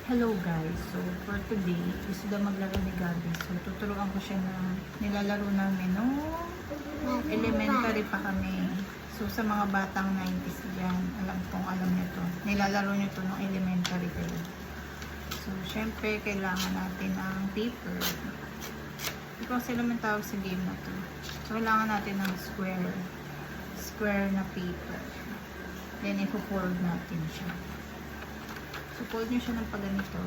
Hello guys, so for today, gusto daw maglaro ni Gabi. So tuturuan ko siya ng nilalaro namin nung elementary pa kami. So sa mga batang 90s dyan, alam niyo to. Nilalaro niyo to nung elementary kayo. So syempre, kailangan natin ng paper. Hindi ko kasi naman tawag sa game na to. So kailangan natin ng square na paper. Then ipo-fold natin siya. So, fold nyo siya ng paganito.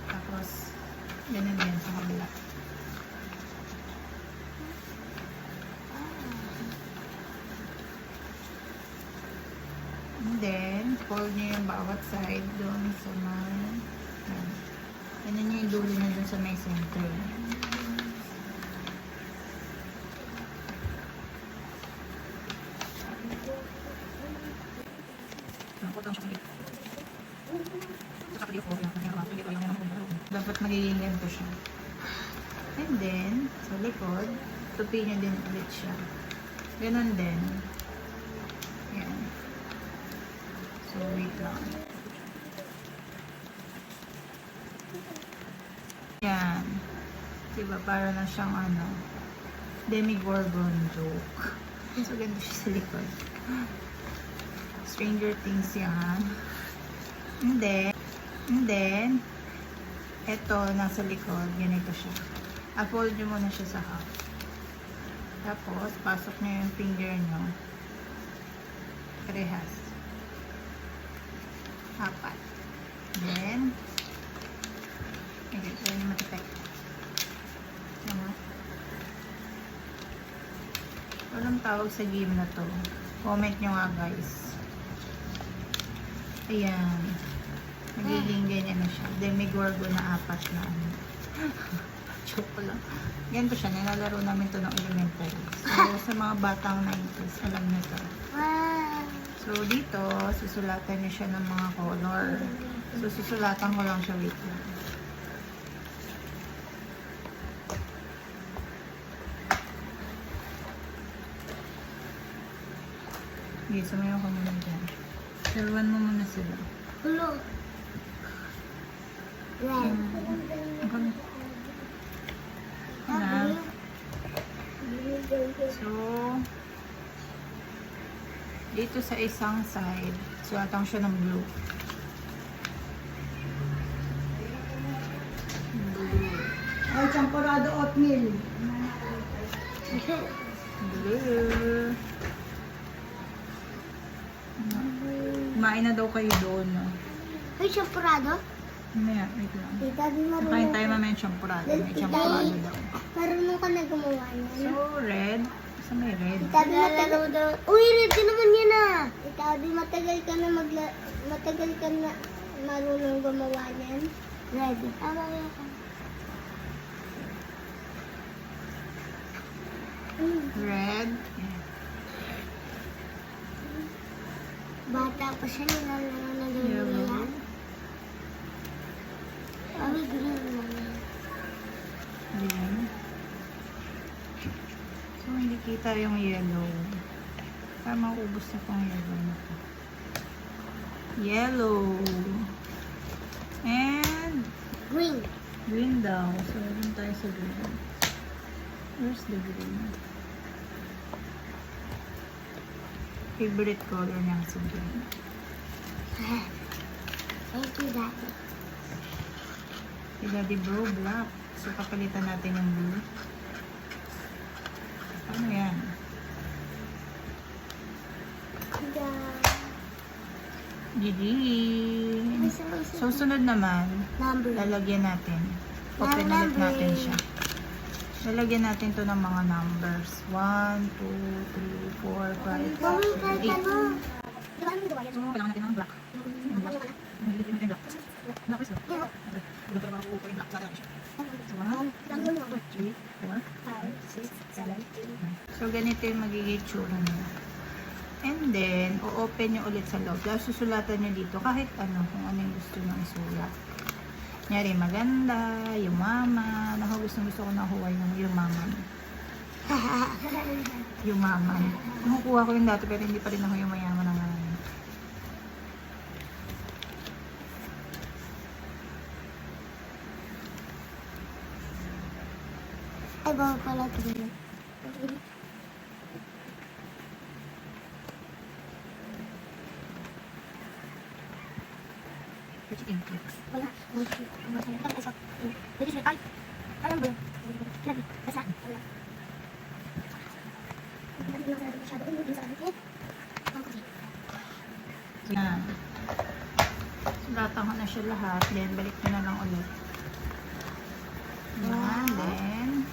Tapos, ganun din sa kabila. And then, fold nyo yung bawat side doon sa may... Ganun nyo yung dulo nyo doon sa may center. Dapat magiging ganito siya. And then, sa likod, tupi nyo din ulit siya. Ganon din. Yan. So, wait lang. Yan. Diba, para na siyang Demigorgon joke. So, ganito siya sa likod. Stranger Things yan. And then, eto, nasa likod, ganito siya. Fold nyo muna siya sa half. Tapos, pasok nyo yung finger nyo. Parehas. 4. Then, ito yung matitek. Walang tawag sa game na to. Comment nyo nga guys. Ayan. Magiging ganyan na siya. Demigorgon na 4 na Joke lang. Ganito siya. Nilalaro namin to ng elementary. So, sa mga batang 90s, alam nyo to. So, dito, susulatan nyo siya ng mga color. So, susulatan ko lang siya. Wait lang. Okay, sumayaw ka muna dyan. Saruan mo muna sila. Hello. Red. So, dito sa isang side, sulatan siya ng blue. Ay, champorado oatmeal. Blue. Kumain na daw kayo doon. Ay, champorado? Mamaya, wait lang. Tita, di Kain marunong. tayo mamaya yung champurado. May champurado daw. Marunong ka na gumawa niyan. So, red. Sa may red. Tita, di matagal daw. Uy, red ka naman yan ah. Tita, di matagal ka na marunong gumawa niyan. Red. Tama yan. Red. Bata pa siya, nilalaro na doon Yellow. nila. Ay, green naman. Green. So, hindi kita yung yellow. Para maubos na pang yellow na to. Yellow. And Green. green daw. So, dun tayo sa green. Where's the green? Favorite color niya sa green. Thank you, Daddy. Si Daddy Bro, black. So, papalitan natin yung blue. Ano yan? GG! So, sunod naman, Number. lalagyan natin. Open ulit natin siya. Lalagyan natin to ng mga numbers. 1, 2, 3, 4, 5, 6, 7, 8. So, kailangan natin ng black. Yung black. Yung black. Black is black. Dito na ako yung black. So, 1, 2, 3, 4, 5, 6, 7, 8. So, ganito yung magiging tsura nila. And then, o-open nyo ulit sa loob. Tapos susulatan nyo dito kahit ano, kung ano yung gusto nyo isulat. Nyari, maganda, yumaman. Ako gusto ko na huway ng yumaman. Yumaman. Nakukuha ko yung dati pero hindi pa rin ako yumayaman ng ngayon. Ay, bawal pala ito. Wala. Ay, alam ba yun? Basta. Wala. Yan. Sulatan ko na siya lahat. Then, balik ko na lang ulit. Yan. Then,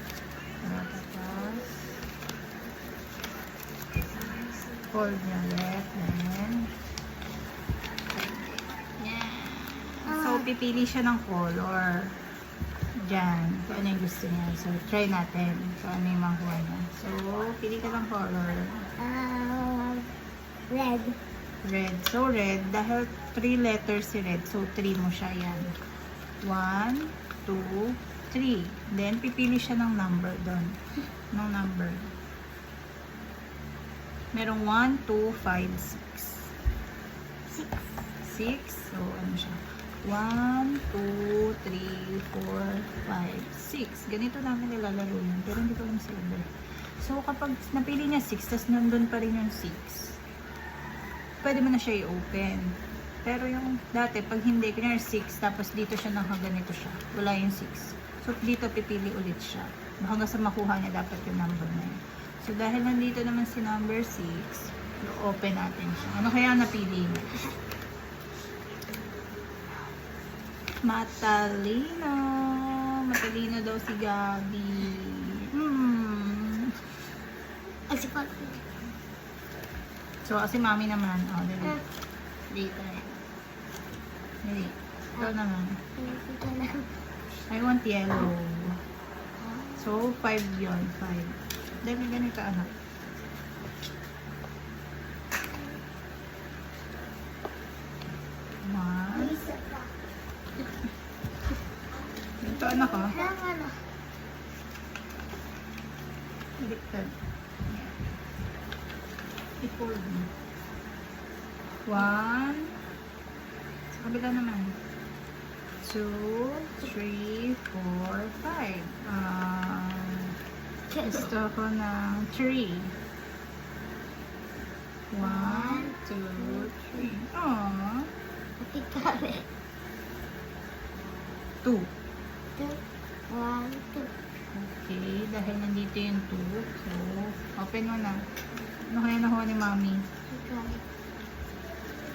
tapos, fold niya ulit. Then, yan. So, pipili siya ng color. Diyan. Kung ano yung gusto niya. So, try natin. Kung ano yung makuha niya. So, pili ka ng color. Red. Red. So, red. Dahil 3 letters si red. So, 3 mo siya. Yan. 1, 2, 3. Then, pipili siya ng number doon. Ng number. Merong 1, 2, 5, 6. 6. So, ano siya? 1, 2, 3, 4, 5, 6. Ganito namin nilalaro yun. Pero hindi ko alam sa iba. So, kapag napili niya 6, tas nandun pa rin yung 6, pwede mo na siya i-open. Pero yung dati, pag hindi, kunyari 6, tapos dito siya nakaganito siya. Wala yung 6. So, dito pipili ulit siya. Hanggang sa makuha niya dapat yung number na yun. So, dahil nandito naman si number 6, i-open natin siya. Ano kaya napili niya? Matalino. Matalino daw si Gabi. Ay, si Papi. So, kasi mami naman. O, dali. Dito eh. Dali. Ikaw naman. Ito na. I want yellow. So, 5 yun. 5. Dali, ganito anak. One. Isa pa. Ito anak oh. Ano? Baliktad. I-fold mo. 1. Sa kabila naman. 2, 3, 4, 5. Gusto ko ng 3. 1, 2, 3. Aww. Pati kami. 2. 2, 1, 2. Okay, dahil nandito yung 2. So, open mo na. Ano kaya nakuha ni mami? Ikaw.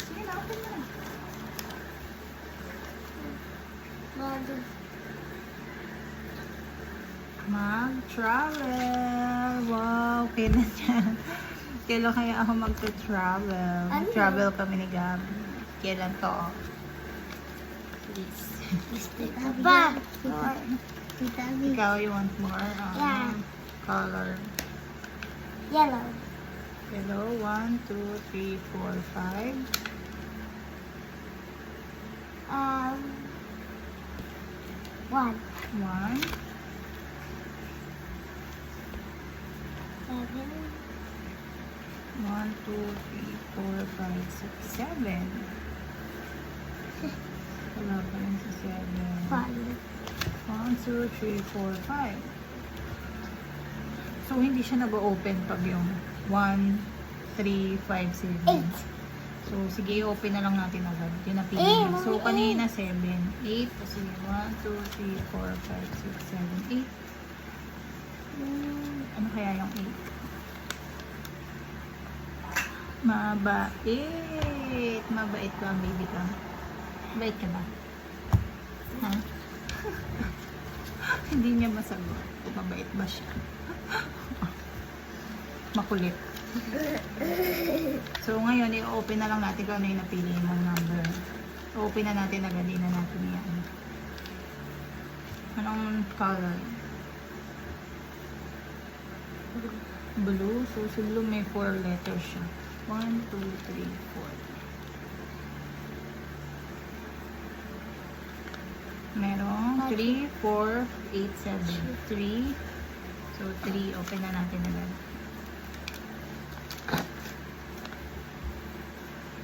Sige na, open mo na. Bago. Mag-travel. Wow, kailan yan? Kailan kaya ako mag-travel? Ano? Travel kami ni Gabi. Kailan to? Please. Aba. Itabi. Ikaw, you want more? Yeah. Color. Yellow. Yellow. 1, 2, 3, 4, 5. 1. 1. 7. 1, 2, 3, 4, 5, 6, 7. Wala pa rin sa 7. 1, 2, 3, 4, 5. So, hindi siya nag-open pag yung 1, 3, 5, 7. 8. So, sige, i-open na lang natin agad. Yung napili Eh, niya. So, mami, kanina 7. 8. Kasi 1, 2, 3, 4, 5, 6, 7, 8. Ano kaya yung 8? Mabait. Mabait ba ang baby ka? Mabait ka ba? Ha? Hindi niya masagot. Mabait ba siya? Makulit. So, ngayon, i-open na lang natin kung ano yung napili mong number. Open na natin agad. Di na natin yan. Anong color? Blue. So, si blue may 4 letters siya. 1, 2, 3, 4. Merong 3, 4, 8, 7. 3. So, 3. Open na natin agad.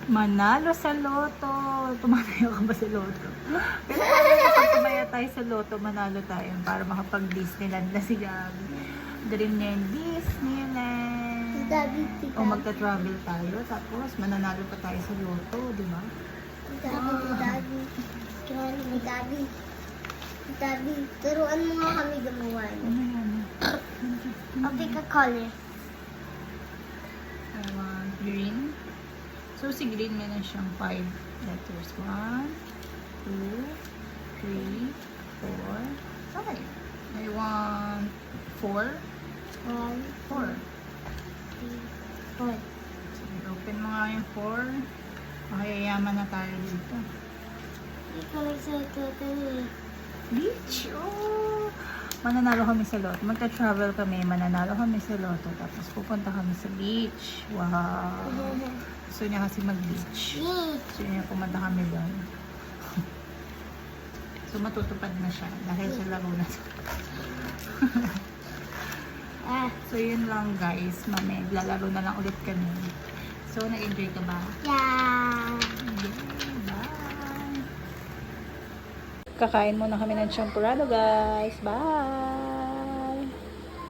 Manalo sa loto. Tumatayo ka ba sa loto? Pero kapag tumaya tayo sa loto, manalo tayo para makapag-Disneyland na si Gabi. Dream niya yung Disneyland. Daddy, O magta-travel tayo, tapos mananalo pa tayo sa loto, di ba? Daddy. Daddy. Daddy, turuan mo nga kami gumawa. Ano yan? I'll pick a color. I want green. So, si green meron siyang 5 letters. 1, 2, 3, 4, 5. I want 4. 1, 4. 4. Sige, open mo nga yung 4. Makayayaman na tayo dito. Ikaw nagsagot eh. Beach! Oh! Mananalo kami sa loto. Magta-travel kami, mananalo kami sa loto. Tapos pupunta kami sa beach. Wow! Gusto niya kasi mag-beach. Gusto niya pumunta kami doon. So matutupad na siya dahil sa laro na siya. So yun lang guys. Mami, lalaro na lang ulit kami. So nag-enjoy ka ba? Yeah. Bye! Kakain muna kami ng champurado guys. Bye!